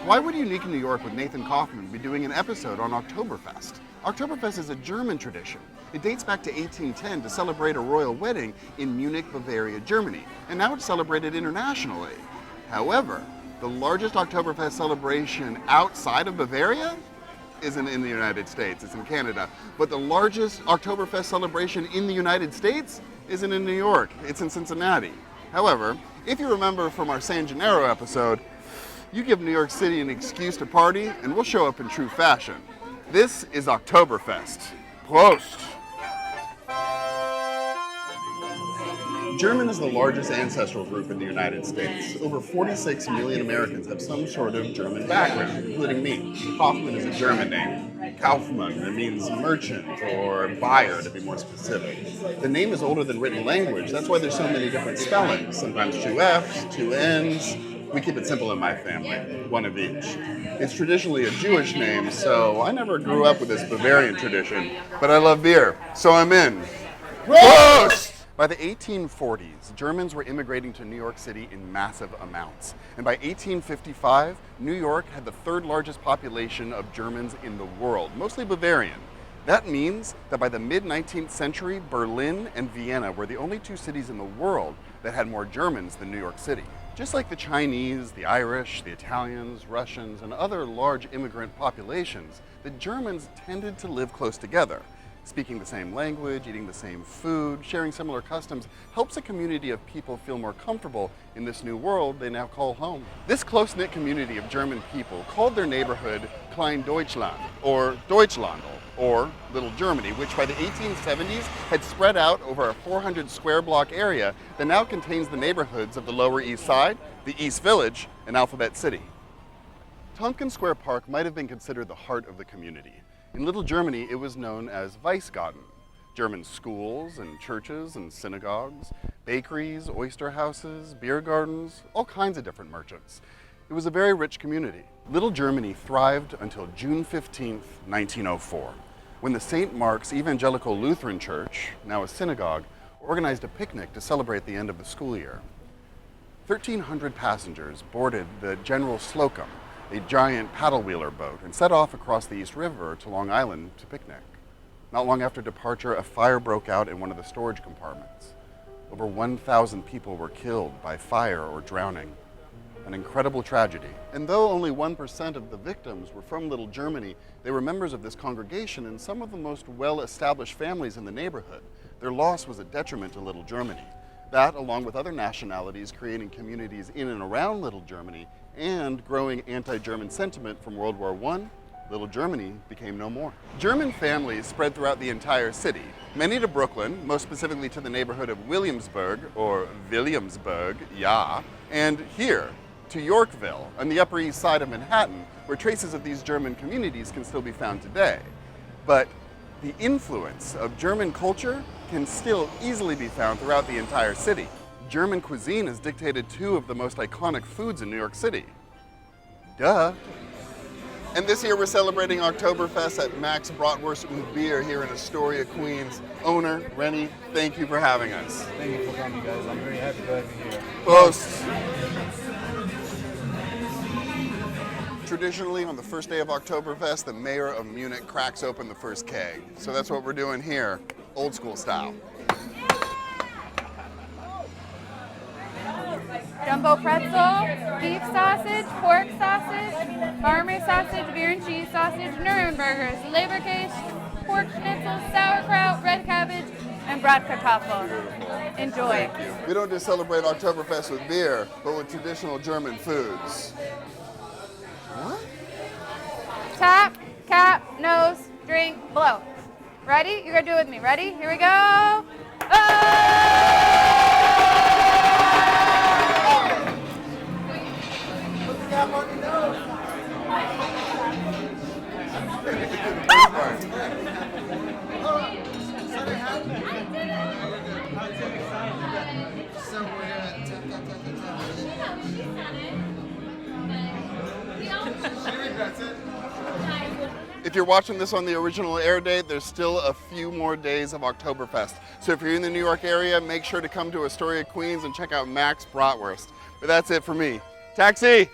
Why would Unique New York with Nathan Kaufman be doing an episode on Oktoberfest? Oktoberfest is a German tradition. It dates back to 1810 to celebrate a royal wedding in Munich, Bavaria, Germany, and now it's celebrated internationally. However, the largest Oktoberfest celebration outside of Bavaria isn't in the United States, it's in Canada. But the largest Oktoberfest celebration in the United States isn't in New York, it's in Cincinnati. However, if you remember from our San Gennaro episode, you give New York City an excuse to party and we'll show up in true fashion. This is Oktoberfest. Prost! German is the largest ancestral group in the United States. Over 46 million Americans have some sort of German background, including me. Kaufman is a German name. Kaufmann, it means merchant or buyer, to be more specific. The name is older than written language. That's why there's so many different spellings. Sometimes two F's, two N's. We keep it simple in my family, one of each. It's traditionally a Jewish name, so I never grew up with this Bavarian tradition, but I love beer, so I'm in. Prost! By the 1840s, Germans were immigrating to New York City in massive amounts. And by 1855, New York had the third largest population of Germans in the world, mostly Bavarian. That means that by the mid-19th century, Berlin and Vienna were the only two cities in the world that had more Germans than New York City. Just like the Chinese, the Irish, the Italians, Russians, and other large immigrant populations, the Germans tended to live close together. Speaking the same language, eating the same food, sharing similar customs helps a community of people feel more comfortable in this new world they now call home. This close-knit community of German people called their neighborhood Klein Deutschland, or Deutschlandl, or Little Germany, which by the 1870s had spread out over a 400 square block area that now contains the neighborhoods of the Lower East Side, the East Village, and Alphabet City. Tompkins Square Park might have been considered the heart of the community. In Little Germany, it was known as Weissgarten. German schools and churches and synagogues, bakeries, oyster houses, beer gardens, all kinds of different merchants. It was a very rich community. Little Germany thrived until June 15, 1904, when the St. Mark's Evangelical Lutheran Church, now a synagogue, organized a picnic to celebrate the end of the school year. 1,300 passengers boarded the General Slocum, a giant paddle wheeler boat, and set off across the East River to Long Island to picnic. Not long after departure, a fire broke out in one of the storage compartments. Over 1,000 people were killed by fire or drowning. An incredible tragedy. And though only 1% of the victims were from Little Germany, they were members of this congregation and some of the most well-established families in the neighborhood. Their loss was a detriment to Little Germany. That, along with other nationalities creating communities in and around Little Germany, and growing anti-German sentiment from World War I, Little Germany became no more. German families spread throughout the entire city, many to Brooklyn, most specifically to the neighborhood of Williamsburg, or Williamsburg, yeah, and here, to Yorkville, on the Upper East Side of Manhattan, where traces of these German communities can still be found today. But the influence of German culture can still easily be found throughout the entire city. German cuisine has dictated two of the most iconic foods in New York City. Duh. And this year we're celebrating Oktoberfest at Max Bratwurst und Beer here in Astoria, Queens. Owner, Rennie, thank you for having us. Thank you for coming, guys. I'm very happy to have you here. Prost. Traditionally, on the first day of Oktoberfest, the mayor of Munich cracks open the first keg. So that's what we're doing here, old school style. Jumbo pretzel, beef sausage, pork sausage, farmer sausage, beer and cheese sausage, Nurembergers, Leberkäse, pork schnitzel, sauerkraut, red cabbage, and Bratkartoffel. Enjoy. We don't just celebrate Oktoberfest with beer, but with traditional German foods. What? Tap, cap, nose, drink, blow. Ready? You're gonna do it with me. Ready? Here we go. If you're watching this on the original air date, there's still a few more days of Oktoberfest. So if you're in the New York area, make sure to come to Astoria, Queens and check out Max Bratwurst. But that's it for me. Taxi!